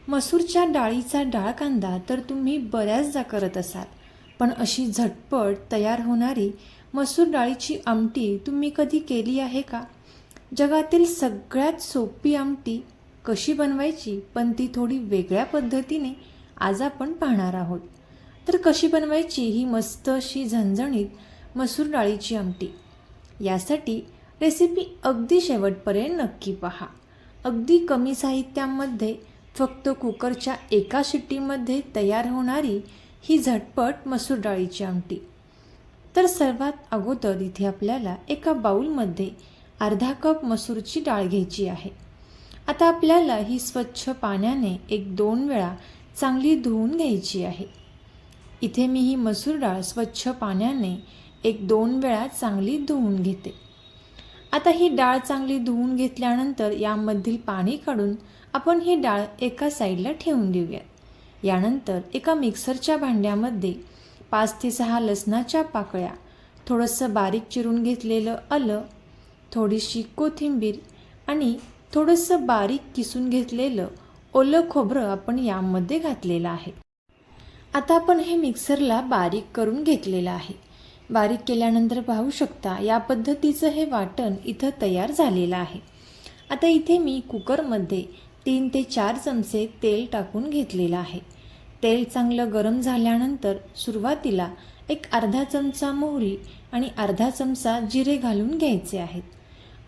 मसूरच्या डाळीचा डाळ कांदा तर तुम्ही बऱ्याचदा करत असाल, पण अशी झटपट तयार होणारी मसूर डाळीची आमटी तुम्ही कधी केली आहे का? जगातील सगळ्यात सोपी आमटी कशी बनवायची, पण ती थोडी वेगळ्या पद्धतीने आज आपण पाहणार आहोत. तर कशी बनवायची ही मस्त अशी झणझणीत मसूर डाळीची आमटी? यासाठी रेसिपी अगदी शेवटपर्यंत नक्की पहा. अगदी कमी साहित्यामध्ये फक्त कुकरच्या एका शिट्टीमध्ये तयार होणारी ही झटपट मसूर डाळीची आमटी. तर सर्वात अगोदर इथे आपल्याला एका बाउलमध्ये अर्धा कप मसूरची डाळ घ्यायची आहे. आता आपल्याला ही स्वच्छ पाण्याने 1-2 वेळा चांगली धुवून घ्यायची आहे. इथे मी ही मसूर डाळ स्वच्छ पाण्याने 1-2 वेळा चांगली धुवून घेते. आता ही डाळ चांगली धुवून घेतल्यानंतर यामधील पाणी काढून आपण ही डाळ एका साईडला ठेवून देऊयात. यानंतर एका मिक्सरच्या भांड्यामध्ये 5 ते 6 लसणाच्या पाकळ्या, थोडंसं बारीक चिरून घेतलेलं आलं, थोडीशी कोथिंबीर आणि थोडंसं बारीक किसून घेतलेलं ओलं खोबरं आपण यामध्ये घातलेलं आहे. आता आपण हे मिक्सरला बारीक करून घेतलेलं आहे. बारीक केल्यानंतर पाहू शकता या पद्धतीचं हे वाटण इथं तयार झालेलं आहे. आता इथे मी कुकरमध्ये 3 ते 4 चमचे तेल टाकून घेतलेलं आहे. तेल चांगलं गरम झाल्यानंतर सुरुवातीला एक अर्धा चमचा मोहरी आणि अर्धा चमचा जिरे घालून घ्यायचे आहेत.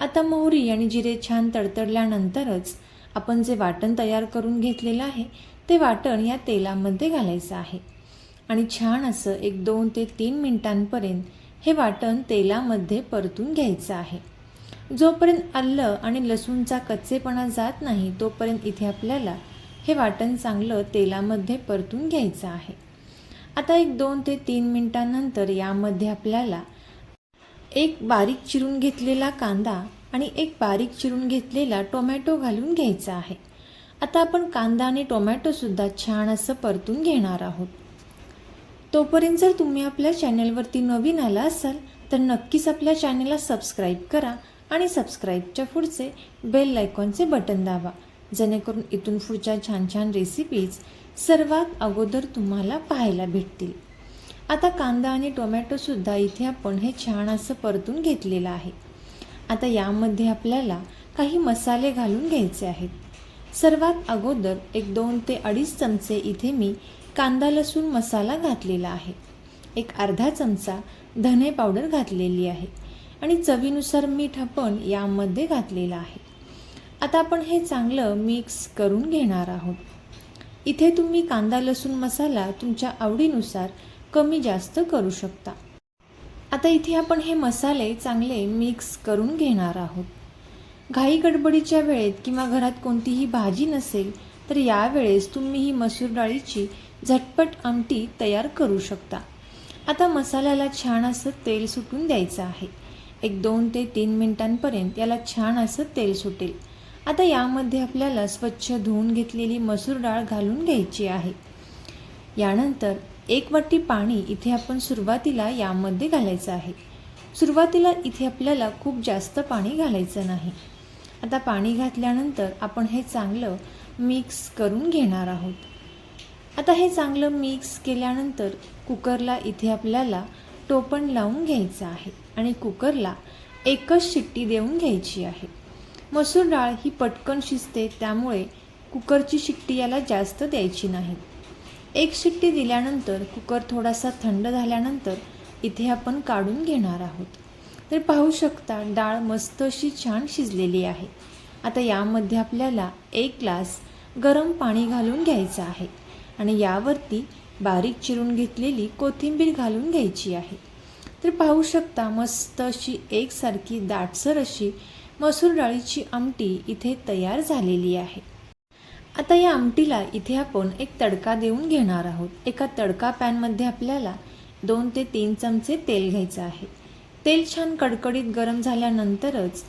आता मोहरी आणि जिरे छान तडतडल्यानंतरच आपण जे वाटण तयार करून घेतलेलं आहे ते वाटण या तेलामध्ये घालायचं आहे आणि छान असं 1-2 ते 3 मिनिटांपर्यंत हे वाटण तेलामध्ये परतून घ्यायचं आहे. जोपर्यंत आलं आणि लसूणचा कच्चेपणा जात नाही तोपर्यंत इथे आपल्याला हे वाटण चांगलं तेलामध्ये परतून घ्यायचं आहे. आता 1-2 ते 3 मिनिटांनंतर यामध्ये आपल्याला एक बारीक चिरून घेतलेला कांदा आणि एक बारीक चिरून घेतलेला टोमॅटो घालून घ्यायचा आहे. आता आपण कांदा आणि टोमॅटोसुद्धा छान असं परतून घेणार आहोत. तोपर्यंत जर तुम्ही आपल्या चॅनलवरती नवीन आला असाल तर नक्कीच आपल्या चॅनलला सबस्क्राईब करा आणि सबस्क्राईबच्या पुढचे बेल आयकॉनचे बटन दाबा, जेणेकरून इथून पुढच्या छान छान रेसिपीज सर्वात अगोदर तुम्हाला पाहायला भेटतील. आता कांदा आणि टोमॅटोसुद्धा इथे आपण हे छान असं परतून घेतलेलं आहे. आता यामध्ये आपल्याला काही मसाले घालून घ्यायचे आहेत. सर्वात अगोदर 1-2 ते 2.5 चमचे इथे मी कांदा लसूण मसाला घातलेला आहे. एक अर्धा चमचा धने पावडर घातलेली आहे आणि चवीनुसार मीठ आपण यामध्ये घातलेलं आहे. आता आपण हे चांगलं मिक्स करून घेणार आहोत. इथे तुम्ही कांदा लसूण मसाला तुमच्या आवडीनुसार कमी जास्त करू शकता. आता इथे आपण हे मसाले चांगले मिक्स करून घेणार आहोत. घाई गडबडीच्या वेळेत किंवा घरात कोणतीही भाजी नसेल तर यावेळेस तुम्ही ही मसूर डाळीची झटपट आमटी तयार करू शकता. आता मसाल्याला छान असं तेल सुटून द्यायचं आहे. 1-2 ते 3 मिनिटांपर्यंत याला छान असं तेल सुटेल. आता यामध्ये आपल्याला स्वच्छ धुवून घेतलेली मसूर डाळ घालून घ्यायची आहे. यानंतर 1 वाटी पाणी इथे आपण सुरुवातीला यामध्ये घालायचं आहे. सुरुवातीला इथे आपल्याला खूप जास्त पाणी घालायचं नाही. आता पाणी घातल्यानंतर आपण हे चांगलं मिक्स करून घेणार आहोत. आता हे चांगलं मिक्स केल्यानंतर कुकरला इथे आपल्याला टोपण लावून घ्यायचं आहे आणि कुकरला एकच शिट्टी देऊन घ्यायची आहे. मसूर डाळ ही पटकन शिजते, त्यामुळे कुकरची शिट्टी याला जास्त द्यायची नाही. एक शिट्टी दिल्यानंतर कुकर थोडासा थंड झाल्यानंतर इथे आपण काढून घेणार आहोत. तर पाहू शकता डाळ मस्त अशी छान शिजलेली आहे. आता यामध्ये आपल्याला 1 ग्लास गरम पाणी घालून घ्यायचं आहे आणि यावरती बारीक चिरून घेतलेली कोथिंबीर घालून घ्यायची आहे. तर पाहू शकता मस्त अशी एकसारखी दाटसर अशी मसूर डाळीची आमटी इथे तयार झालेली आहे. आता या आमटीला इथे आपण एक तडका देऊन घेणार आहोत. एका तडका पॅनमध्ये आपल्याला 2 ते 3 चमचे तेल घ्यायचं आहे. तेल छान कडकडीत गरम झाल्यानंतरच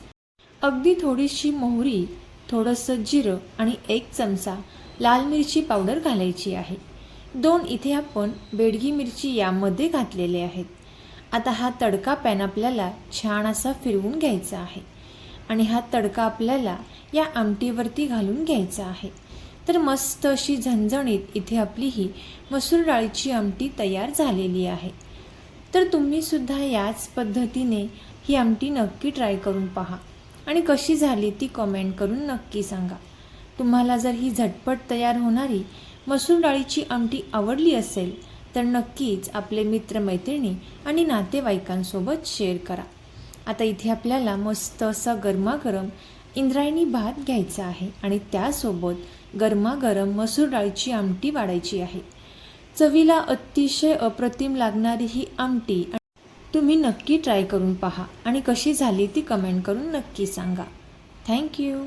अगदी थोडीशी मोहरी, थोडंसं जिरं आणि 1 चमचा लाल मिरची पावडर घालायची आहे. 2 इथे आपण बेडगी मिरची यामध्ये घातलेले आहेत. आता हा तडका पॅन आपल्याला छान असा फिरवून घ्यायचा आहे आणि हा तडका आपल्याला या आमटीवरती घालून घ्यायचा आहे. तर मस्त अशी झणझणीत इथे आपली ही मसूर डाळीची आमटी तयार झालेली आहे. तर तुम्हीसुद्धा याच पद्धतीने ही आमटी नक्की ट्राय करून पहा आणि कशी झाली ती कमेंट करून नक्की सांगा. तुम्हाला जर ही झटपट तयार होणारी मसूर डाळीची आमटी आवडली असेल तर नक्कीच आपले मित्रमैत्रिणी आणि नातेवाईकांसोबत शेअर करा. आता इथे आपल्याला मस्त असा गरमागरम इंद्रायणी भात घ्यायचा आहे आणि त्यासोबत गरमागरम मसूर डाळीची आमटी वाढायची आहे. चवीला अतिशय अप्रतिम लागणारी ही आमटी तुम्ही नक्की ट्राय करून पहा आणि कशी झाली ती कमेंट करून नक्की सांगा. थँक्यू.